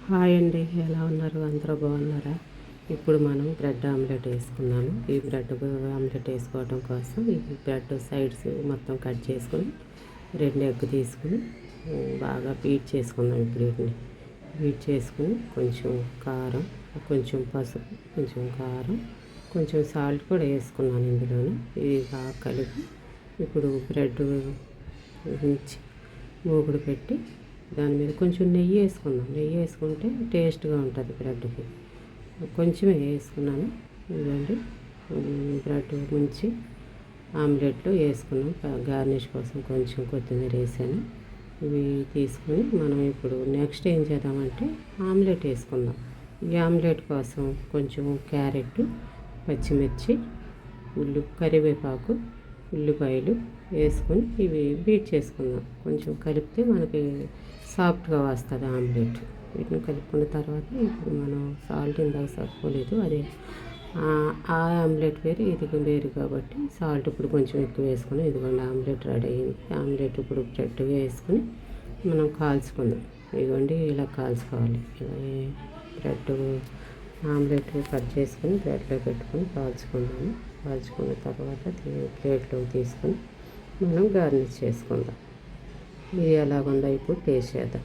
Hi అండి, ఎలా ఉన్నారు? అందరూ బాగున్నారా? ఇప్పుడు మనం బ్రెడ్ ఆమ్లెట్ వేసుకున్నాము. ఈ బ్రెడ్ ఆమ్లెట్ వేసుకోవడం కోసం ఈ బ్రెడ్ సైడ్స్ మొత్తం కట్ చేసుకుని 2 ఎగ్ తీసుకుని బాగా బీట్ చేసుకుందాం. ఇప్పుడు వీటిని బీట్ చేసుకుని కొంచెం కారం, కొంచెం పసుపు, కొంచెం కారం, కొంచెం సాల్ట్ కూడా వేసుకున్నాను ఇందులోనే. ఇది బాగా కలిపి ఇప్పుడు బ్రెడ్ ఉంచి మూకుడు పెట్టి దాని మీద కొంచెం నెయ్యి వేసుకుందాం. నెయ్యి వేసుకుంటే టేస్ట్గా ఉంటుంది బ్రెడ్కి. కొంచెమే వేసుకున్నాను. ఇదండి బ్రెడ్ ముంచి ఆమ్లెట్లో వేసుకున్నాం. గార్నిష్ కోసం కొంచెం కొత్తిమీర వేసాను. ఇవి తీసుకొని మనం ఇప్పుడు నెక్స్ట్ ఏం చేద్దామంటే ఆమ్లెట్ వేసుకుందాం. ఈ ఆమ్లెట్ కోసం కొంచెం క్యారెట్, పచ్చిమిర్చి, కరివేపాకు, ఉల్లిపాయలు వేసుకొని ఇవి బీట్ చేసుకుందాం. కొంచెం కలిపితే మనకి సాఫ్ట్గా వస్తుంది ఆమ్లెట్. వీటిని కలుపుకున్న తర్వాత ఇప్పుడు మనం సాల్ట్ ఇందాక సరిపోలేదు, అదే ఆ ఆమ్లెట్ వేరు, ఇది వేరు కాబట్టి సాల్ట్ ఇప్పుడు కొంచెం ఎక్కువ వేసుకొని ఇదిగోండి ఆమ్లెట్ రెడీ అయింది. ఆమ్లెట్ ఇప్పుడు బ్రెడ్ వేసుకొని మనం కాల్చుకుందాం. ఇదిగోండి ఇలా కాల్చుకోవాలి. ఇలా బ్రెడ్ ఆమ్లెట్ కట్ చేసుకొని బ్రెడ్లో పెట్టుకొని కాల్చుకుందాము. కాల్చుకున్న తర్వాత ప్లేట్లోకి తీసుకొని మనం గార్నిష్ చేసుకుందాం. ఇది ఎలాగుందో ఇప్పుడు టేస్ట్ చేద్దాం.